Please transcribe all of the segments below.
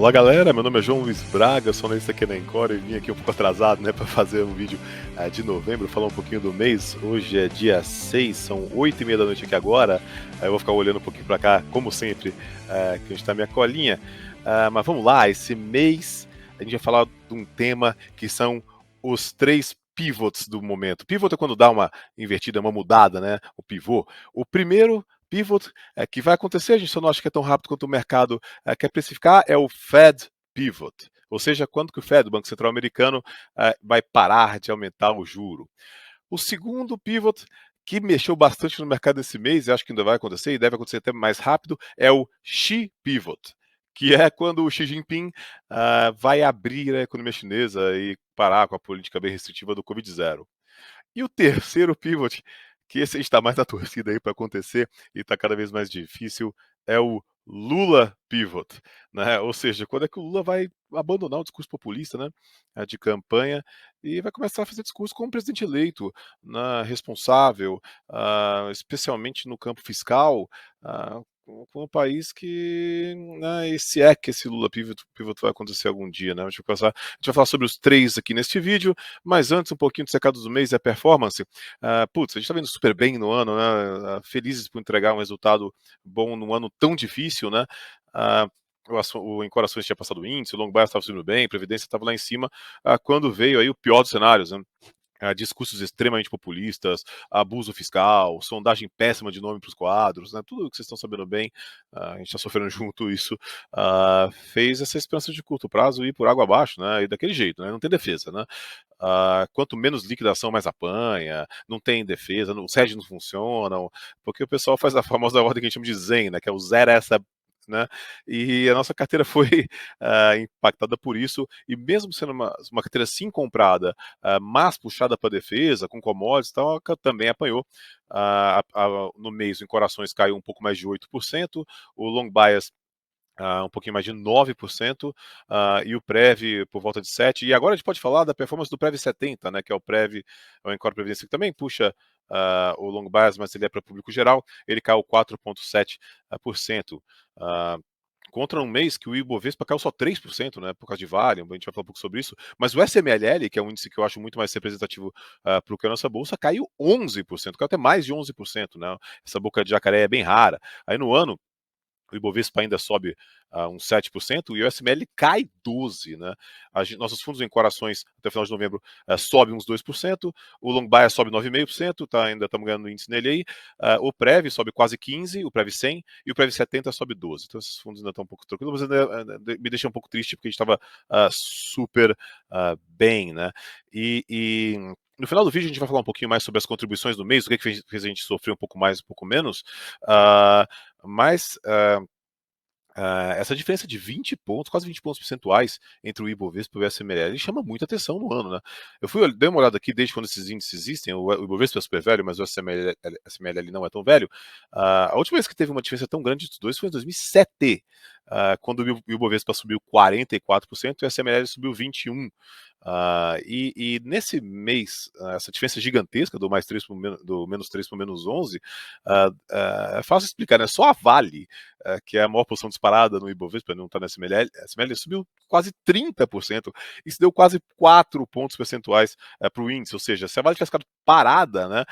Olá galera, meu nome é João Luiz Braga, sou analista aqui na Encore e vim aqui um pouco atrasado, né, para fazer um vídeo de novembro, falar um pouquinho do mês. Hoje é dia 6, são 8h30 da noite aqui agora. Eu vou ficar olhando um pouquinho para cá, como sempre, que a gente tá na minha colinha. Mas vamos lá, esse mês a gente vai falar de um tema que são os três pivots do momento. Pivot é quando dá uma invertida, uma mudada, né, o pivô. O primeiro pivot que vai acontecer, a gente só não acha que é tão rápido quanto o mercado quer precificar, é o Fed Pivot, ou seja, quando que o Fed, o Banco Central Americano, vai parar de aumentar o juro. O segundo pivot, que mexeu bastante no mercado esse mês, e acho que ainda vai acontecer, e deve acontecer até mais rápido, é o Xi Pivot, que é quando o Xi Jinping vai abrir a economia chinesa e parar com a política bem restritiva do Covid-0. E o terceiro pivot, que esse está mais na torcida aí para acontecer e está cada vez mais difícil, é o Lula pivot, né? Ou seja, quando é que o Lula vai abandonar o discurso populista, né, de campanha e vai começar a fazer discurso como presidente eleito, né, responsável, especialmente no campo fiscal, com um país que, né, se é que esse Lula pivot vai acontecer algum dia, né? A gente vai falar sobre os três aqui neste vídeo, mas antes um pouquinho dos recados do mês e a performance. A gente tá vendo super bem no ano, né? Felizes por entregar um resultado bom num ano tão difícil, né? O em corações tinha passado o índice, o long bias estava subindo bem, a previdência estava lá em cima, quando veio aí o pior dos cenários, né? Discursos extremamente populistas, abuso fiscal, sondagem péssima de nome para os quadros, né? Tudo que vocês estão sabendo bem, a gente está sofrendo junto isso, fez essa esperança de curto prazo ir por água abaixo, né? E daquele jeito, né? Não tem defesa, né? Quanto menos liquidação, mais apanha, não tem defesa, os hedges não funcionam, porque o pessoal faz a famosa ordem que a gente chama de Zen, né? Que é o zero essa, né? E a nossa carteira foi impactada por isso, e mesmo sendo uma carteira sim comprada, mas puxada para defesa, com commodities e tal, também apanhou. No mês, em corações caiu um pouco mais de 8%, o long bias um pouquinho mais de 9%, e o Prev por volta de 7%. E agora a gente pode falar da performance do Prev 70, né, que é o Prev, é o Encore Previdência, que também puxa o long bias, mas ele é para público geral, ele caiu 4,7%. Contra um mês que o Ibovespa caiu só 3%, né, por causa de Vale, a gente vai falar um pouco sobre isso, mas o SMLL, que é um índice que eu acho muito mais representativo para o que é a nossa bolsa, caiu 11%, caiu até mais de 11%, né, essa boca de jacaré é bem rara. Aí no ano, o Ibovespa ainda sobe uns 7% e o SML cai 12%. Né? Nossos fundos em corações até o final de novembro sobe uns 2%, o Long Bias sobe 9,5%, ainda estamos ganhando índice nele aí, o Prev sobe quase 15%, o Prev 100 e o Prev 70 sobe 12%. Então esses fundos ainda estão um pouco tranquilos, mas ainda me deixa um pouco triste porque a gente estava super bem. Né? E no final do vídeo a gente vai falar um pouquinho mais sobre as contribuições do mês, o que fez a gente sofrer um pouco mais, um pouco menos, mas essa diferença de 20 pontos, quase 20 pontos percentuais entre o Ibovespa e o SML chama muita atenção no ano, né? Dei uma olhada aqui desde quando esses índices existem, o Ibovespa é super velho, mas o SML não é tão velho. A última vez que teve uma diferença tão grande dos dois foi em 2007, quando o Ibovespa subiu 44% e o SML subiu 21%. E nesse mês, essa diferença gigantesca do mais 3 do menos 3 para o menos 11, é fácil explicar, né? Só a Vale, que é a maior posição disparada no Ibovespa, não está na SML, a SML subiu quase 30%. Isso deu quase 4 pontos percentuais para o índice, ou seja, se a Vale tivesse ficado parada, né,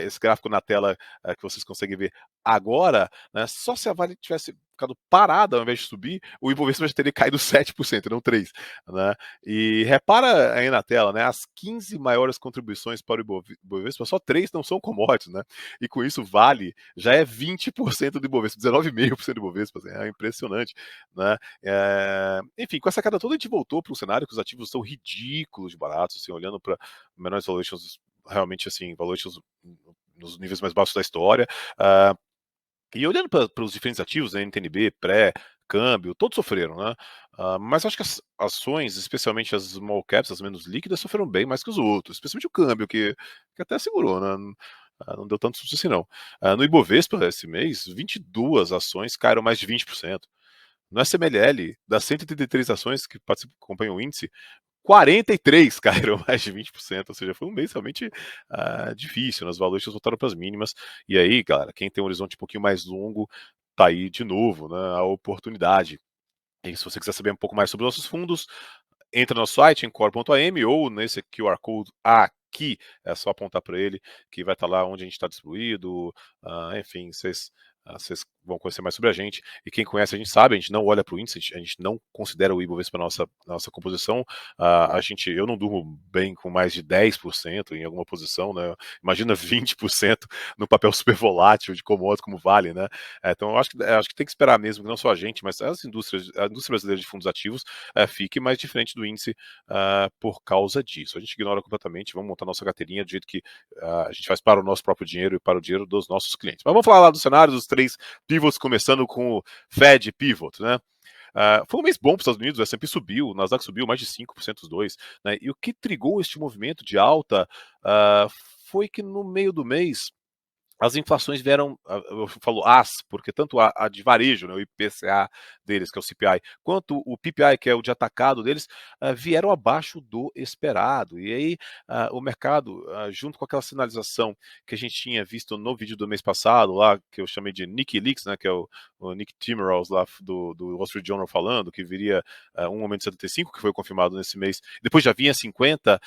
esse gráfico na tela que vocês conseguem ver agora, né, só se a Vale tivesse ficado parada ao invés de subir, o Ibovespa já teria caído 7%, não 3%. Né? E repara aí na tela, né, as 15 maiores contribuições para o Ibovespa, só 3 não são commodities, né? E com isso, Vale já é 20% do Ibovespa, 19,5% do Ibovespa, assim, é impressionante. Né? Enfim, com essa queda toda, a gente voltou para um cenário que os ativos são ridículos de baratos, assim, olhando para menores valuations, realmente, assim, valuations nos níveis mais baixos da história. E olhando para os diferentes ativos, né, NTNB, pré, câmbio, todos sofreram, né? Mas acho que as ações, especialmente as small caps, as menos líquidas, sofreram bem mais que os outros, especialmente o câmbio, que até segurou, né? Não deu tanto susto assim, não. No Ibovespa, esse mês, 22 ações caíram mais de 20%. No SMLL, das 133 ações que acompanham o índice, 43 caíram mais de 20%, ou seja, foi um mês realmente difícil, né? As valuations voltaram para as mínimas, e aí, galera, quem tem um horizonte um pouquinho mais longo, tá aí de novo, né, a oportunidade. E se você quiser saber um pouco mais sobre nossos fundos, entra no nosso site, encore.am, ou nesse QR Code aqui, é só apontar para ele, que vai estar lá onde a gente está distribuído, enfim, vocês vão conhecer mais sobre a gente, e quem conhece a gente sabe, a gente não olha para o índice, a gente não considera o Ibovespa nossa composição, eu não durmo bem com mais de 10% em alguma posição, né? Imagina 20% no papel super volátil de commodities como Vale, né? Então eu acho que tem que esperar mesmo, que não só a gente, mas a indústria brasileira de fundos ativos fique mais diferente do índice por causa disso. A gente ignora completamente, vamos montar nossa carteirinha do jeito que a gente faz para o nosso próprio dinheiro e para o dinheiro dos nossos clientes. Mas vamos falar lá do cenário dos 3 pivots, começando com o Fed Pivot, né? Foi um mês bom para os Estados Unidos, o S&P subiu, o Nasdaq subiu mais de 5% os dois, né? E o que trigou este movimento de alta foi que no meio do mês as inflações vieram, eu falo porque tanto a de varejo, né, o IPCA deles, que é o CPI, quanto o PPI, que é o de atacado deles, vieram abaixo do esperado. E aí o mercado, junto com aquela sinalização que a gente tinha visto no vídeo do mês passado, lá, que eu chamei de Nick Leaks, né, que é o Nick Timiraos lá do Wall Street Journal falando, que viria um aumento de 75, que foi confirmado nesse mês, depois já vinha 50,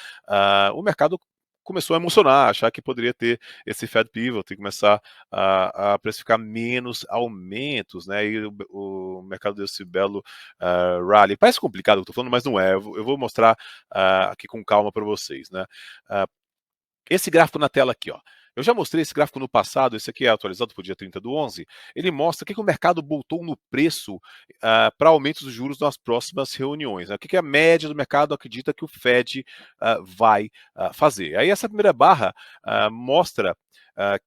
o mercado começou a emocionar, achar que poderia ter esse Fed Pivot e começar a precificar menos aumentos, né? E o mercado deu esse belo rally. Parece complicado o que eu estou falando, mas não é. Eu vou mostrar aqui com calma para vocês, né? Uh, esse gráfico na tela aqui, ó. Eu já mostrei esse gráfico no passado, esse aqui é atualizado para o dia 30 do 11. Ele mostra o que o mercado voltou no preço para aumentos dos juros nas próximas reuniões. Né? O que a média do mercado acredita que o Fed vai fazer. Aí essa primeira barra mostra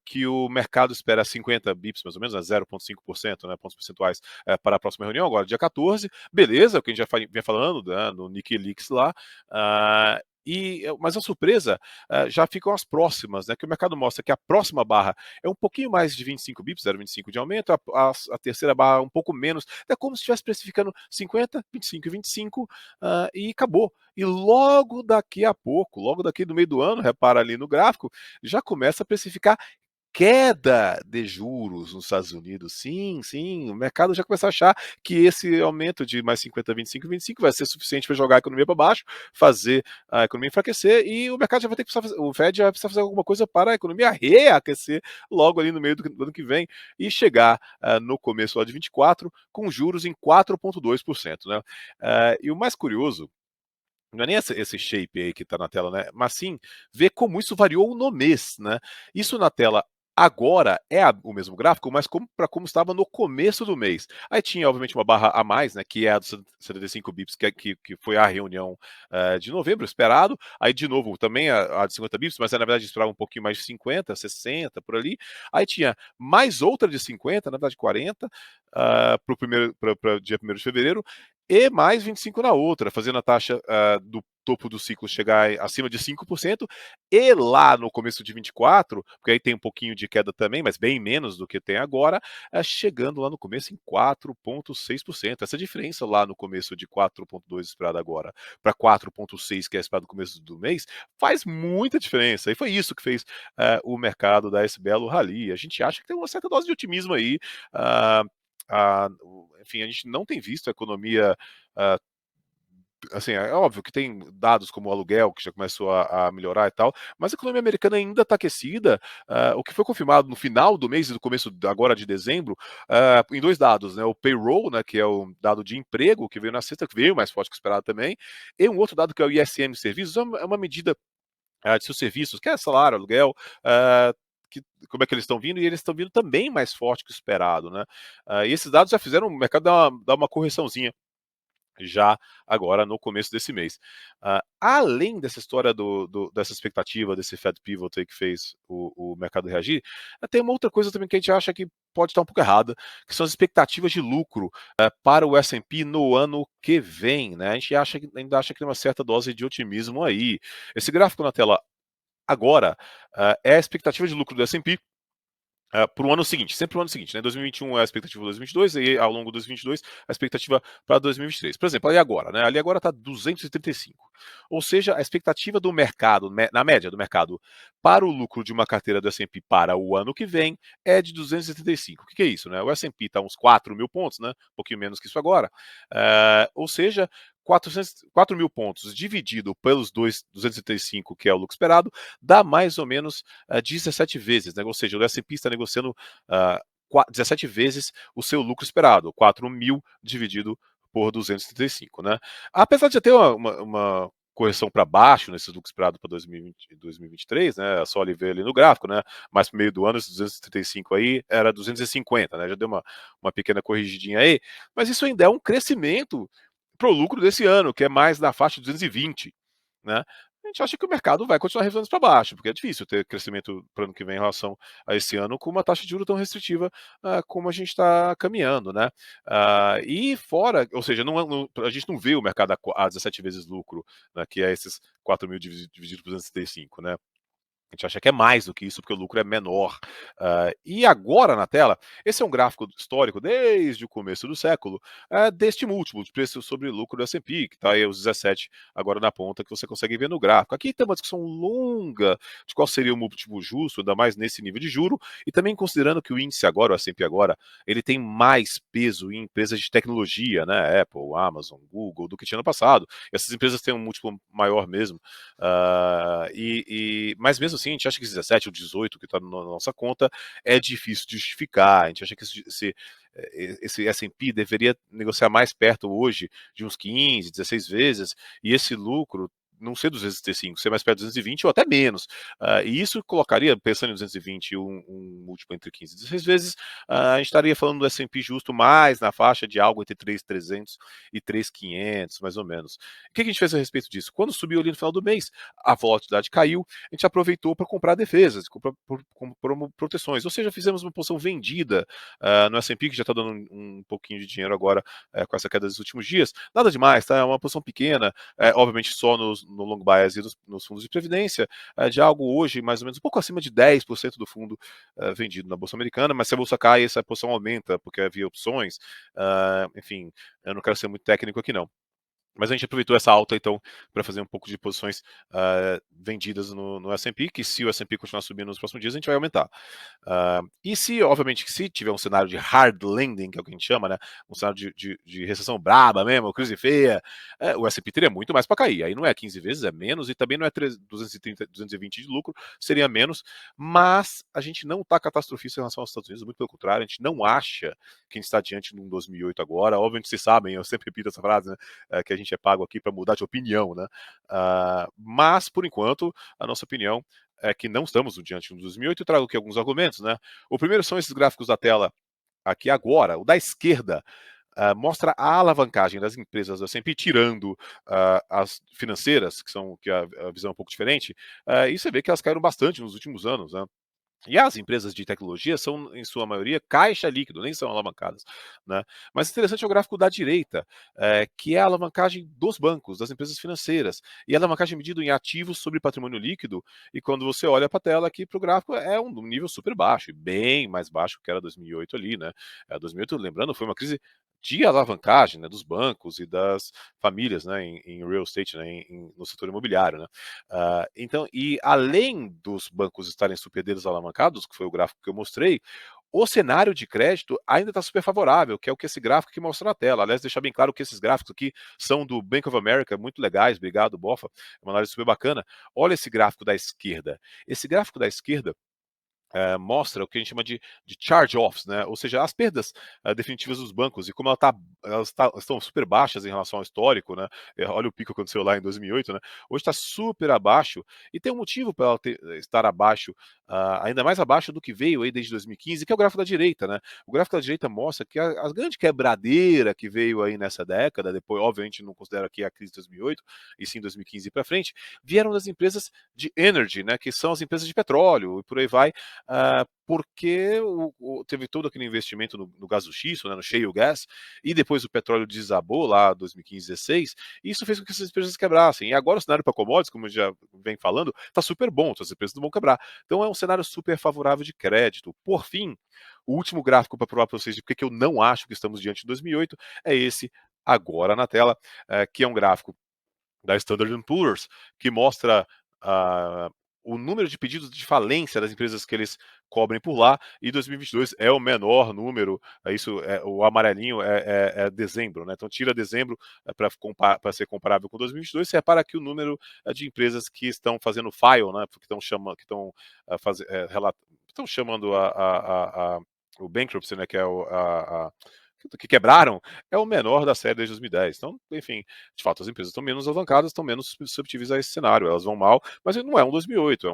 que o mercado espera 50 bips, mais ou menos, né, 0,5%, né, pontos percentuais para a próxima reunião, agora dia 14. Beleza, o que a gente já vinha falando né, no Nick Leaks lá. Mas a surpresa já ficam as próximas, né? Que o mercado mostra que a próxima barra é um pouquinho mais de 25 bips, 0,25 de aumento, a terceira barra um pouco menos. É como se estivesse precificando 50, 25 e 25 e acabou. E logo daqui a pouco, logo daqui do meio do ano, repara ali no gráfico, já começa a precificar queda de juros nos Estados Unidos. Sim, sim, o mercado já começa a achar que esse aumento de mais 50, 25, 25 vai ser suficiente para jogar a economia para baixo, fazer a economia enfraquecer e o mercado já vai ter que precisar, o Fed já vai precisar fazer alguma coisa para a economia reaquecer logo ali no meio do ano que vem e chegar no começo lá de 24 com juros em 4,2%, né? E o mais curioso não é nem esse shape aí que está na tela, né? Mas sim ver como isso variou no mês, né? Isso na tela agora é o mesmo gráfico, mas como estava no começo do mês. Aí tinha, obviamente, uma barra a mais, né? Que é a dos 75 bips, que foi a reunião de novembro, esperado. Aí, de novo, também a de 50 bips, mas na verdade esperava um pouquinho mais de 50, 60, por ali. Aí tinha mais outra de 50, na verdade 40, para dia 1º de fevereiro, e mais 25 na outra, fazendo a taxa do topo do ciclo chegar acima de 5%, e lá no começo de 24, porque aí tem um pouquinho de queda também, mas bem menos do que tem agora, chegando lá no começo em 4,6%. Essa diferença lá no começo de 4,2% esperado agora para 4,6% que é esperado no começo do mês, faz muita diferença. E foi isso que fez o mercado dar esse belo rally. A gente acha que tem uma certa dose de otimismo aí. Enfim, a gente não tem visto a economia assim, é óbvio que tem dados como o aluguel, que já começou a melhorar e tal, mas a economia americana ainda está aquecida. O que foi confirmado no final do mês e no começo agora de dezembro, em 2 dados, né? O payroll, né, que é o dado de emprego, que veio na sexta, que veio mais forte que esperado também, e um outro dado que é o ISM Serviços, é uma medida de seus serviços, que é salário, aluguel, como é que eles estão vindo, e eles estão vindo também mais forte que o esperado, né? E esses dados já fizeram o mercado dar uma correçãozinha já agora no começo desse mês. Além dessa história dessa expectativa, desse Fed Pivot aí que fez o mercado reagir, tem uma outra coisa também que a gente acha que pode estar um pouco errada, que são as expectativas de lucro para o S&P no ano que vem. Né? A gente ainda acha que tem uma certa dose de otimismo aí. Esse gráfico na tela agora é a expectativa de lucro do S&P para o ano seguinte, sempre o ano seguinte, né? 2021 é a expectativa para 2022, e ao longo de 2022 a expectativa para 2023. Por exemplo, ali agora, né? Ali agora está 235. Ou seja, a expectativa do mercado, na média do mercado, para o lucro de uma carteira do S&P para o ano que vem é de 235. O que é isso, né? O S&P está uns 4 mil pontos, né? Um pouquinho menos que isso agora. Ou seja, 4 mil pontos dividido pelos 235, que é o lucro esperado, dá mais ou menos 17 vezes, né? Ou seja, o S&P está negociando 17 vezes o seu lucro esperado, 4 mil dividido por 235, né? Apesar de já ter uma correção para baixo nesse lucro esperado para 2023, né? É só ali ver ali no gráfico, né? Mas no meio do ano, esse 235 aí era 250, né? Já deu uma pequena corrigidinha aí, mas isso ainda é um crescimento para o lucro desse ano, que é mais na faixa de 220, né? A gente acha que o mercado vai continuar revisando para baixo, porque é difícil ter crescimento para o ano que vem em relação a esse ano com uma taxa de juros tão restritiva como a gente está caminhando, né? E fora, ou seja, a gente não vê o mercado a 17 vezes lucro, né, que é esses 4 mil dividido por 235, né? A gente acha que é mais do que isso, porque o lucro é menor. E agora na tela, esse é um gráfico histórico desde o começo do século, deste múltiplo de preço sobre lucro do S&P, que está aí os 17 agora na ponta, que você consegue ver no gráfico. Aqui tem uma discussão longa de qual seria o múltiplo justo, ainda mais nesse nível de juro, e também considerando que o índice agora, o S&P agora, ele tem mais peso em empresas de tecnologia, né, Apple, Amazon, Google, do que tinha no passado. Essas empresas têm um múltiplo maior mesmo. Mas mesmo assim, a gente acha que 17 ou 18 que está na nossa conta é difícil de justificar. A gente acha que esse S&P deveria negociar mais perto hoje de uns 15, 16 vezes, e esse lucro não ser 235, ser mais perto de 220 ou até menos. E isso colocaria, pensando em 220, um múltiplo entre 15 e 16 vezes, a gente estaria falando do S&P justo mais na faixa de algo entre 3.300 e 3.500, mais ou menos. O que a gente fez a respeito disso? Quando subiu ali no final do mês, a volatilidade caiu, a gente aproveitou para comprar defesas, comprar proteções, ou seja, fizemos uma posição vendida no S&P, que já está dando um pouquinho de dinheiro agora com essa queda dos últimos dias. Nada demais, tá? É uma posição pequena, obviamente só no long bias e nos fundos de previdência, de algo hoje mais ou menos um pouco acima de 10% do fundo vendido na Bolsa Americana, mas se a Bolsa cai, essa posição aumenta, porque havia opções, enfim, eu não quero ser muito técnico aqui não. Mas a gente aproveitou essa alta, então, para fazer um pouco de posições vendidas no S&P, que se o S&P continuar subindo nos próximos dias, a gente vai aumentar. E se, obviamente, se tiver um cenário de hard landing, que é o que a gente chama, né, um cenário de recessão braba mesmo, crise feia, o S&P teria muito mais para cair. Aí não é 15 vezes, é menos, e também não é 230, 220 de lucro, seria menos, mas a gente não está catastrofista em relação aos Estados Unidos, muito pelo contrário, a gente não acha que a gente está diante de um 2008 agora. Obviamente, vocês sabem, eu sempre repito essa frase, né, que a gente é pago aqui para mudar de opinião, né? Mas, por enquanto, a nossa opinião é que não estamos diante de um 2008. Eu trago aqui alguns argumentos, né? O primeiro são esses gráficos da tela aqui agora. O da esquerda mostra a alavancagem das empresas da S&P, tirando as financeiras, que a visão é um pouco diferente, e você vê que elas caíram bastante nos últimos anos, né? E as empresas de tecnologia são, em sua maioria, caixa líquido, nem são alavancadas, né? Mas interessante é o gráfico da direita, que é a alavancagem dos bancos, das empresas financeiras, e a alavancagem medida em ativos sobre patrimônio líquido, e quando você olha para a tela aqui para o gráfico, é um nível super baixo, bem mais baixo que era 2008 ali, né? 2008, lembrando, foi uma crise de alavancagem, né, dos bancos e das famílias, né, em real estate, né, no setor imobiliário, né? Então, e além dos bancos estarem super desalavancados, que foi o gráfico que eu mostrei, o cenário de crédito ainda está super favorável, que é o que esse gráfico aqui mostra na tela. Aliás, deixar bem claro que esses gráficos aqui são do Bank of America, muito legais, obrigado, Bofa, é uma análise super bacana. Olha esse gráfico da esquerda. Esse gráfico da esquerda mostra o que a gente chama de charge-offs, né? Ou seja, as perdas definitivas dos bancos e como elas estão super baixas em relação ao histórico, né? Olha o pico que aconteceu lá em 2008, né? Hoje está super abaixo e tem um motivo para ela estar abaixo, ainda mais abaixo do que veio aí desde 2015, que é o gráfico da direita, né? O gráfico da direita mostra que a grande quebradeira que veio aí nessa década, depois, obviamente, não considero aqui a crise de 2008, e sim 2015 para frente, vieram das empresas de energy, né? Que são as empresas de petróleo e por aí vai, porque teve todo aquele investimento no gás do xisto, né, no shale gas, e depois o petróleo desabou lá 2015, 16, e isso fez com que essas empresas quebrassem. E agora o cenário para commodities, como já vem falando, está super bom, então as empresas não vão quebrar. Então é um cenário super favorável de crédito. Por fim, o último gráfico para provar para vocês de porque eu não acho que estamos diante de 2008 é esse agora na tela, que é um gráfico da Standard Poor's, que mostra ah, o número de pedidos de falência das empresas que eles cobrem por lá, e 2022 é o menor número, isso o amarelinho é dezembro, né? Então tira dezembro para ser comparável com 2022, você repara que o número de empresas que estão fazendo file, né? Que estão chamando, que estão estão chamando o bankruptcy, né? Que é que quebraram, é o menor da série desde 2010. Então, enfim, de fato, as empresas estão menos alavancadas, estão menos susceptíveis a esse cenário. Elas vão mal, mas não é um 2008,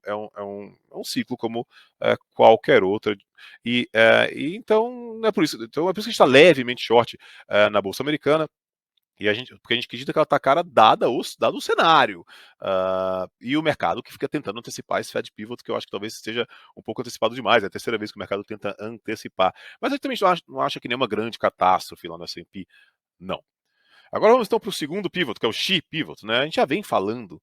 é um ciclo como qualquer outro. E então, é por isso, então é por isso que a gente está levemente short na Bolsa Americana. Porque a gente acredita que ela está cara dado o cenário. E o mercado que fica tentando antecipar esse Fed Pivot, que eu acho que talvez esteja um pouco antecipado demais. É a terceira vez que o mercado tenta antecipar. Mas a gente também não acha que nenhuma grande catástrofe lá no S&P. Não. Agora vamos então para o segundo pivot, que é o Xi Pivot. Né? A gente já vem falando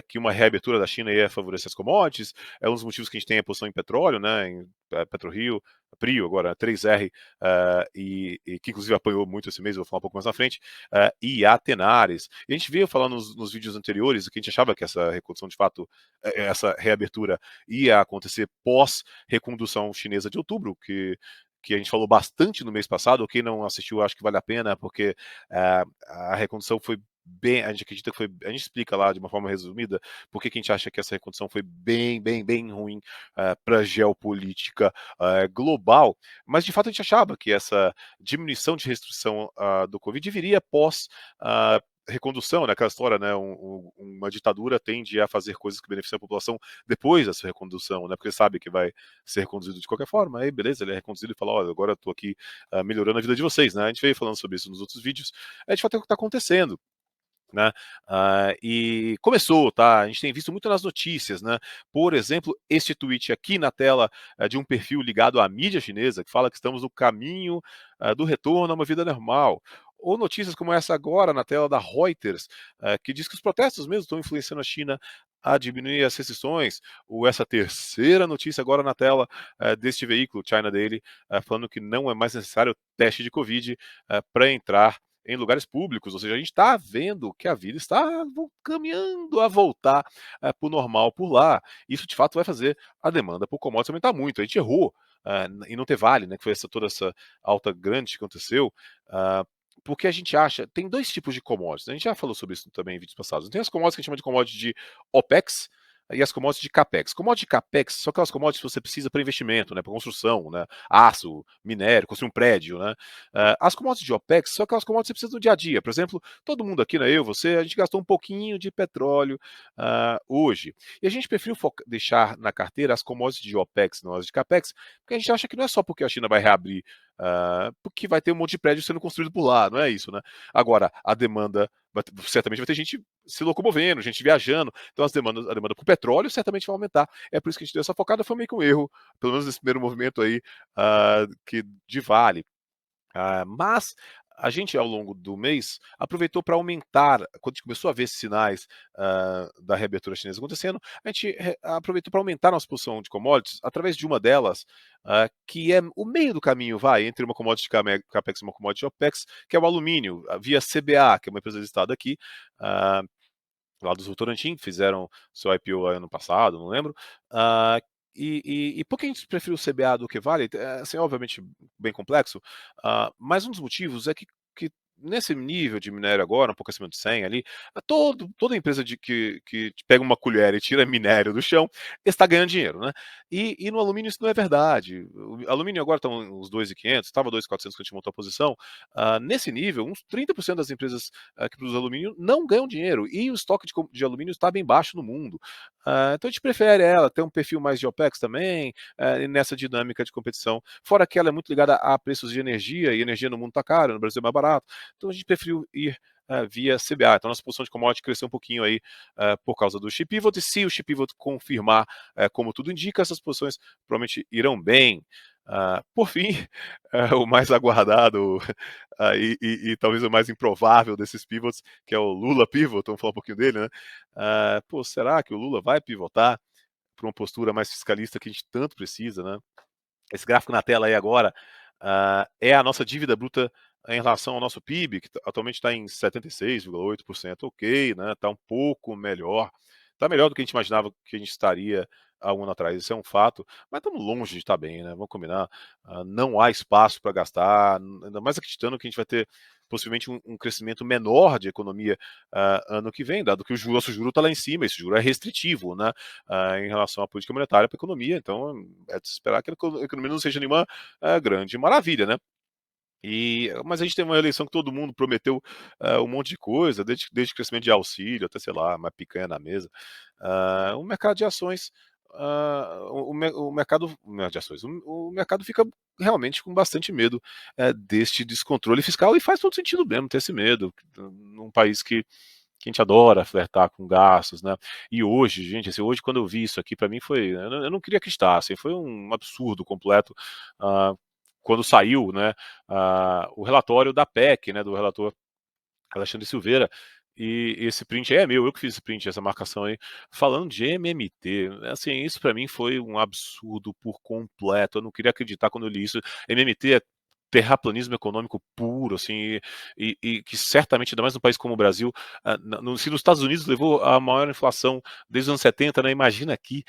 que uma reabertura da China ia favorecer as commodities, é um dos motivos que a gente tem a posição em petróleo, né, em PetroRio, Prio, agora 3R, e que inclusive apanhou muito esse mês, vou falar um pouco mais na frente, e a Tenaris. E a gente veio falando nos vídeos anteriores que a gente achava que essa recondução, de fato, essa reabertura ia acontecer pós-recondução chinesa de outubro, que a gente falou bastante no mês passado. Quem não assistiu, acho que vale a pena, porque a recondução foi bem, a gente acredita que foi, a gente explica lá de uma forma resumida porque que a gente acha que essa recondução foi bem ruim para a geopolítica global, mas de fato a gente achava que essa diminuição de restrição do Covid viria pós recondução, né? Aquela história, né? Uma ditadura tende a fazer coisas que beneficiam a população depois dessa recondução, né? Porque sabe que vai ser reconduzido de qualquer forma. Aí, beleza, ele é reconduzido e fala: olha, agora eu tô aqui melhorando a vida de vocês, né? A gente veio falando sobre isso nos outros vídeos. É de fato o que está acontecendo. Né? E começou, tá? A gente tem visto muito nas notícias, né? Por exemplo, este tweet aqui na tela de um perfil ligado à mídia chinesa que fala que estamos no caminho do retorno a uma vida normal. Ou notícias como essa agora na tela da Reuters, que diz que os protestos mesmo estão influenciando a China a diminuir as restrições, ou essa terceira notícia agora na tela deste veículo, China Daily, falando que não é mais necessário teste de Covid para entrar em lugares públicos, ou seja, a gente está vendo que a vida está caminhando a voltar para o normal por lá. Isso de fato vai fazer a demanda por commodities aumentar muito. A gente errou em não ter Vale, né, que foi toda essa alta grande que aconteceu, porque a gente acha, tem dois tipos de commodities, a gente já falou sobre isso também em vídeos passados. Tem as commodities que a gente chama de commodities de OPEX, e as commodities de CAPEX. Commodities de CAPEX são aquelas commodities que você precisa para investimento, né, para construção, né, aço, minério, construir um prédio. Né. As commodities de OPEX são aquelas commodities que você precisa do dia a dia. Por exemplo, todo mundo aqui, né, eu, você, a gente gastou um pouquinho de petróleo hoje. E a gente prefere deixar na carteira as commodities de OPEX, não as de CAPEX, porque a gente acha que não é só porque a China vai reabrir, porque vai ter um monte de prédio sendo construído por lá, não é isso, né? Agora, a demanda, certamente vai ter gente se locomovendo, gente viajando, então a demanda por petróleo certamente vai aumentar. É por isso que a gente deu essa focada, foi meio que um erro, pelo menos nesse primeiro movimento aí, que de Vale. Mas a gente, ao longo do mês, aproveitou para aumentar, quando a gente começou a ver sinais da reabertura chinesa acontecendo, a gente aproveitou para aumentar a nossa posição de commodities através de uma delas, que é o meio do caminho, vai, entre uma commodity CAPEX e uma commodity OPEX, que é o alumínio, via CBA, que é uma empresa listada aqui, lá dos Votorantim, que fizeram seu IPO ano passado, não lembro. E por que a gente prefere o CBA do que Vale? Assim, obviamente bem complexo, mas um dos motivos é que nesse nível de minério agora, um pouco acima de 100 ali, toda empresa que pega uma colher e tira minério do chão está ganhando dinheiro, né? E no alumínio isso não é verdade. O alumínio agora está uns 2.500, estava 2.400 quando a gente montou a posição. Nesse nível, uns 30% das empresas que produzem alumínio não ganham dinheiro, e o estoque de alumínio está bem baixo no mundo. Então a gente prefere ela ter um perfil mais de OPEX também, nessa dinâmica de competição. Fora que ela é muito ligada a preços de energia, e energia no mundo está cara, no Brasil é mais barato. Então a gente preferiu ir via CBA. Então, nossa posição de commodity cresceu um pouquinho aí por causa do chip pivot, e se o chip pivot confirmar, como tudo indica, essas posições provavelmente irão bem. Por fim, o mais aguardado e talvez o mais improvável desses pivots, que é o Lula pivot, vamos falar um pouquinho dele, né? Será que o Lula vai pivotar para uma postura mais fiscalista que a gente tanto precisa, né? Esse gráfico na tela aí agora é a nossa dívida bruta em relação ao nosso PIB, que atualmente está em 76,8%, ok, né? Está um pouco melhor. Está melhor do que a gente imaginava que a gente estaria há um ano atrás, isso é um fato, mas estamos longe de estar bem, né? Vamos combinar. Não há espaço para gastar, ainda mais acreditando que a gente vai ter possivelmente um crescimento menor de economia ano que vem, dado que o nosso juro está lá em cima, esse juro é restritivo, né? Em relação à política monetária para a economia, então é de se esperar que a economia não seja nenhuma grande maravilha, né? Mas a gente tem uma eleição que todo mundo prometeu um monte de coisa, desde crescimento de auxílio até, sei lá, uma picanha na mesa. O mercado de ações, o mercado de ações, o mercado fica realmente com bastante medo deste descontrole fiscal, e faz todo sentido mesmo ter esse medo num país que a gente adora flertar com gastos, né? E hoje, gente, assim, hoje quando eu vi isso aqui, para mim foi, eu não queria acreditar, assim, foi um absurdo completo. Uh, Quando saiu, né, o relatório da PEC, né, do relator Alexandre Silveira, e esse print é meu, eu que fiz esse print, essa marcação aí, falando de MMT, assim, isso para mim foi um absurdo por completo, eu não queria acreditar quando eu li isso. MMT é terraplanismo econômico puro, assim, e que certamente, ainda mais num país como o Brasil, se nos Estados Unidos levou a maior inflação desde os anos 70, né, imagina aqui,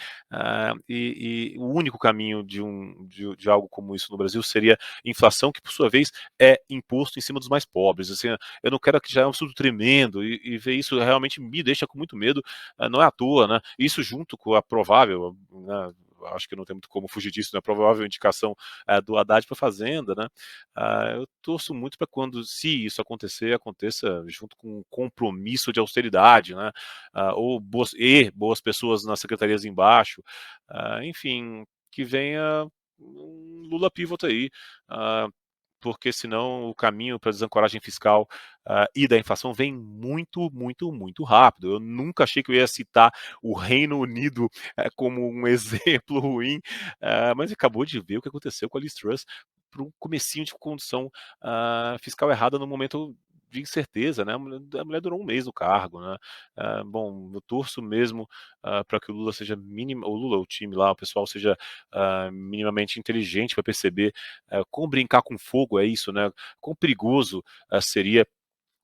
e o único caminho de algo como isso no Brasil seria inflação, que por sua vez é imposto em cima dos mais pobres, assim, eu não quero que já é um absurdo tremendo, e ver isso realmente me deixa com muito medo, não é à toa, né? Isso junto com a provável, né, acho que não tem muito como fugir disso, né? A provável indicação do Haddad para a Fazenda, né? Eu torço muito para quando, se isso acontecer, aconteça junto com um compromisso de austeridade, né? Ou boas pessoas nas secretarias embaixo, enfim, que venha um Lula pivot aí, porque senão o caminho para a desancoragem fiscal e da inflação vem muito, muito, muito rápido. Eu nunca achei que eu ia citar o Reino Unido como um exemplo ruim, mas acabou de ver o que aconteceu com a Liz Truss para um comecinho de condição fiscal errada no momento de incerteza, né? A mulher durou um mês no cargo, né? Bom, eu torço mesmo para que o Lula seja mínimo, o Lula, o time lá, o pessoal seja minimamente inteligente para perceber como brincar com fogo é isso, né? Quão perigoso seria,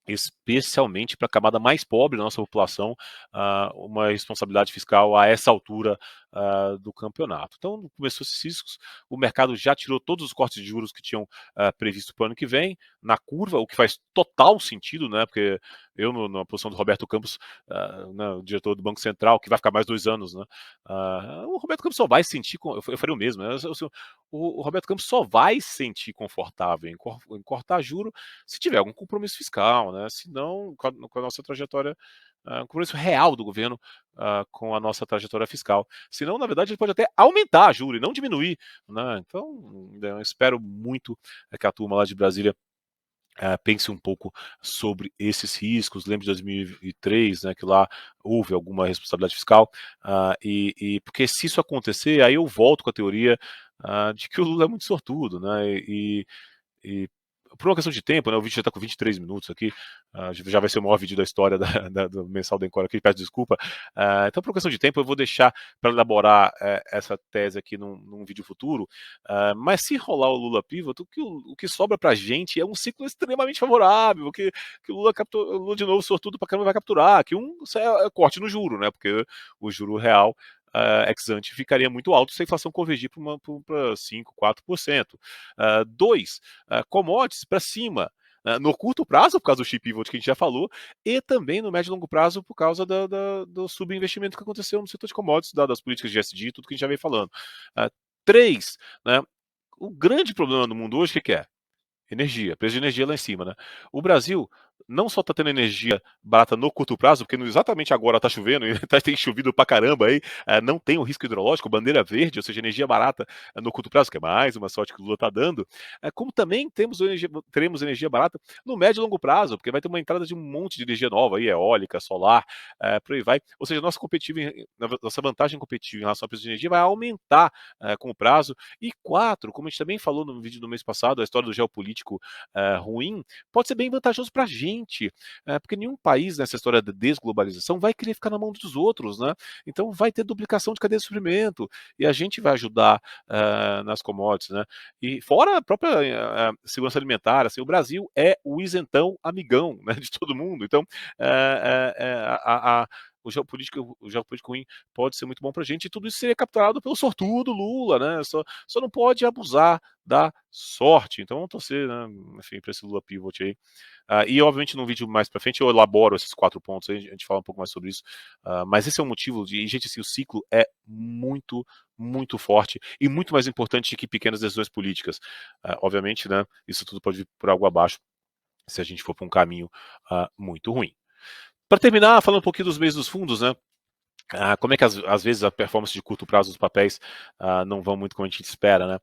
especialmente para a camada mais pobre da nossa população, uma responsabilidade fiscal a essa altura do campeonato. Então, começou esses riscos, o mercado já tirou todos os cortes de juros que tinham previsto para o ano que vem, na curva, o que faz total sentido, né? Porque eu, na posição do Roberto Campos, né, o diretor do Banco Central, que vai ficar mais 2 anos, né? O Roberto Campos só vai sentir, eu faria o mesmo, né? O Roberto Campos só vai se sentir confortável em cortar juro se tiver algum compromisso fiscal, né? Se não, com a nossa trajetória, um compromisso real do governo com a nossa trajetória fiscal. Senão, na verdade, ele pode até aumentar a juro e não diminuir, né? Então, eu espero muito que a turma lá de Brasília pense um pouco sobre esses riscos. Lembro de 2003, né, que lá houve alguma responsabilidade fiscal, porque se isso acontecer, aí eu volto com a teoria de que o Lula é muito sortudo, né, e por uma questão de tempo, né, o vídeo já está com 23 minutos aqui, já vai ser o maior vídeo da história do Mensal da Encore aqui, peço desculpa. Então, por uma questão de tempo, eu vou deixar para elaborar essa tese aqui num vídeo futuro, mas se rolar o Lula pivot, o que sobra para a gente é um ciclo extremamente favorável, que o Lula de novo, sortudo para caramba, vai capturar, que é corte no juro, né, porque o juro real ex ante ficaria muito alto se a inflação convergir para 5, 4%. Dois, commodities para cima. No curto prazo, por causa do chip pivot que a gente já falou, e também no médio e longo prazo, por causa do subinvestimento que aconteceu no setor de commodities, das políticas de ESG, tudo que a gente já veio falando. Três, né, o grande problema do mundo hoje, o que é? Energia, preço de energia lá em cima, né? O Brasil não só está tendo energia barata no curto prazo, porque exatamente agora está chovendo, e tem chovido pra caramba aí, não tem o risco hidrológico, bandeira verde, ou seja, energia barata no curto prazo, que é mais uma sorte que o Lula está dando, como também teremos energia barata no médio e longo prazo, porque vai ter uma entrada de um monte de energia nova, aí, eólica, solar, por aí vai. Ou seja, nossa vantagem competitiva em relação ao preço de energia vai aumentar com o prazo. E 4, como a gente também falou no vídeo do mês passado, a história do geopolítico ruim, pode ser bem vantajoso para a gente, porque nenhum país nessa história da desglobalização vai querer ficar na mão dos outros, né? Então vai ter duplicação de cadeia de suprimento e a gente vai ajudar nas commodities, né? E fora a própria segurança alimentar, assim, o Brasil é o isentão amigão, né, de todo mundo. Então, o geopolítico ruim pode ser muito bom para a gente, e tudo isso seria capturado pelo sortudo Lula, né? Só não pode abusar da sorte. Então vamos torcer, né, enfim, para esse Lula pivot aí. E obviamente num vídeo mais para frente eu elaboro esses 4 pontos aí, a gente fala um pouco mais sobre isso. Mas esse é o motivo de, gente, assim, o ciclo é muito, muito forte e muito mais importante que pequenas decisões políticas. Obviamente, né, isso tudo pode vir por água abaixo se a gente for para um caminho muito ruim. Para terminar, falando um pouquinho dos meios dos fundos, né? Como é que às vezes a performance de curto prazo dos papéis não vão muito como a gente espera, né?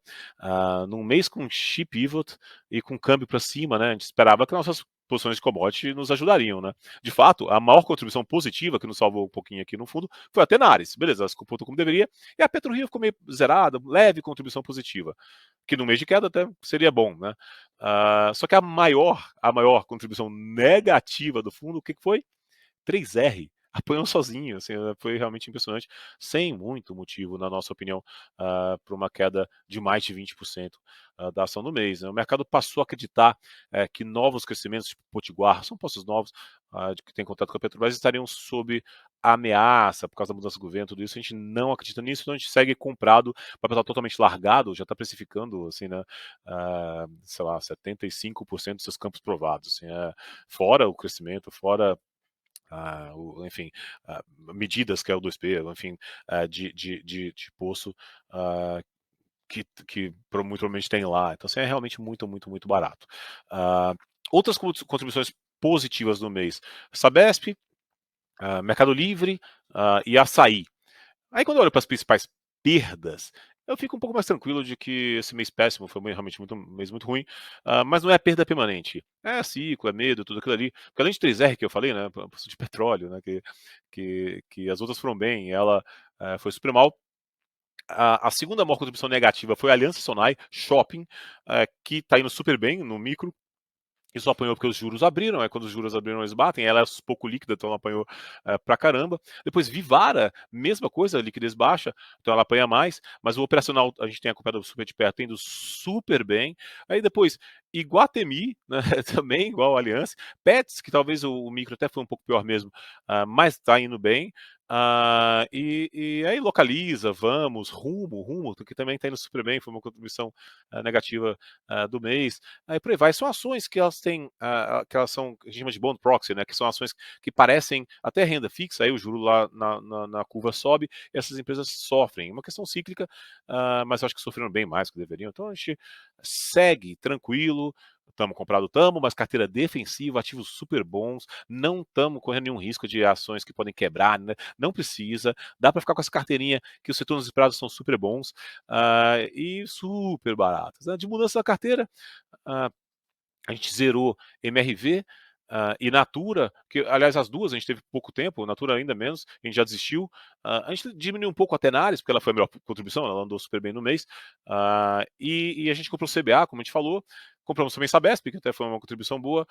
Num mês com chip pivot e com câmbio para cima, né? A gente esperava que nossas posições de commodity nos ajudariam, né? De fato, a maior contribuição positiva que nos salvou um pouquinho aqui no fundo foi a Tenaris, beleza, ela se comportou como deveria, e a PetroRio ficou meio zerada, leve contribuição positiva, que no mês de queda até seria bom, né? Só que a maior contribuição negativa do fundo, o que foi? 3R apanhou sozinho, assim, foi realmente impressionante, sem muito motivo, na nossa opinião, para uma queda de mais de 20% da ação do mês, né? O mercado passou a acreditar que novos crescimentos, tipo Potiguar, são postos novos que têm contato com a Petrobras, estariam sob ameaça por causa da mudança do governo, tudo isso. A gente não acredita nisso, então a gente segue comprado, o papel está totalmente largado, já está precificando, assim, né, sei lá, 75% dos seus campos provados, assim, fora o crescimento, fora enfim, medidas que é o 2P, enfim, de poço que muito provavelmente tem lá. Então, assim, é realmente muito, muito, muito barato. Outras contribuições positivas do mês: Sabesp, Mercado Livre e Açaí. Aí quando eu olho para as principais perdas, eu fico um pouco mais tranquilo de que esse mês péssimo foi realmente um mês muito ruim, mas não é perda permanente. É ciclo, é medo, tudo aquilo ali. Porque além de 3R que eu falei, né, posto de petróleo, né, que as outras foram bem, ela foi super mal. A segunda maior contribuição negativa foi a Aliança Sonai Shopping, que está indo super bem no micro. Isso apanhou porque os juros abriram, quando os juros abriram eles batem, ela é pouco líquida, então ela apanhou pra caramba. Depois Vivara, mesma coisa, liquidez baixa, então ela apanha mais, mas o operacional a gente tem acompanhado super de perto, indo super bem. Aí depois Iguatemi, né, também igual a Aliança, Pets, que talvez o micro até foi um pouco pior mesmo, mas está indo bem. E aí Localiza, Vamos, Rumo, que também está indo super bem, foi uma contribuição negativa do mês. Aí por aí vai. São ações que elas têm, que elas são, a gente chama de bond proxy, né? Que são ações que parecem até renda fixa, aí o juro lá na curva sobe, e essas empresas sofrem. Uma questão cíclica, mas eu acho que sofreram bem mais do que deveriam. Então a gente segue tranquilo. Estamos comprado, mas carteira defensiva, ativos super bons, não estamos correndo nenhum risco de ações que podem quebrar, né? Não precisa, dá para ficar com essa carteirinha que os retornos esperados são super bons e super baratos. Né? De mudança da carteira, a gente zerou MRV e Natura, que aliás as duas a gente teve pouco tempo, Natura ainda menos, a gente já desistiu. A gente diminuiu um pouco a Tenaris, porque ela foi a melhor contribuição, ela andou super bem no mês. E a gente comprou CBA, como a gente falou, compramos também Sabesp, que até foi uma contribuição boa,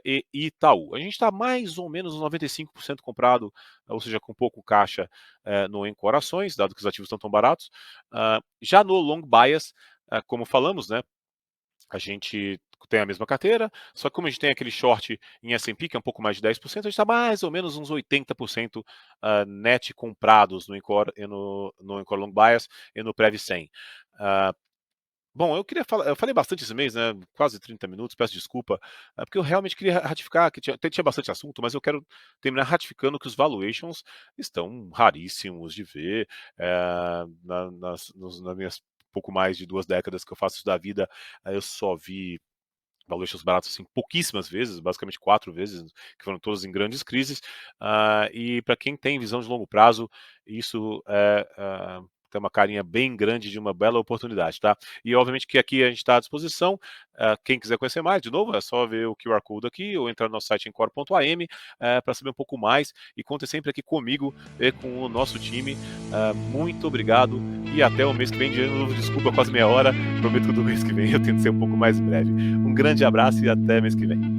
e Itaú. A gente está mais ou menos uns 95% comprado, ou seja, com pouco caixa no Encore Ações, dado que os ativos estão tão baratos. Já no Long Bias, como falamos, né, a gente tem a mesma carteira, só que como a gente tem aquele short em S&P, que é um pouco mais de 10%, a gente está mais ou menos uns 80% net comprados no Encore, no Encore Long Bias e no Prev 100. Bom, eu queria falar, eu falei bastante esse mês, né? Quase 30 minutos, peço desculpa, porque eu realmente queria ratificar, que tinha bastante assunto, mas eu quero terminar ratificando que os valuations estão raríssimos de ver. Nas minhas pouco mais de 2 décadas que eu faço isso da vida, eu só vi valuations baratos assim, pouquíssimas vezes, basicamente 4 vezes, que foram todas em grandes crises. E para quem tem visão de longo prazo, isso tem uma carinha bem grande de uma bela oportunidade, tá? E obviamente que aqui a gente está à disposição. Quem quiser conhecer mais, de novo, é só ver o QR Code aqui ou entrar no nosso site encore.am para saber um pouco mais. E conte sempre aqui comigo e com o nosso time. Muito obrigado e até o mês que vem. De novo, desculpa, quase meia hora. Prometo que do mês que vem eu tento ser um pouco mais breve. Um grande abraço e até mês que vem.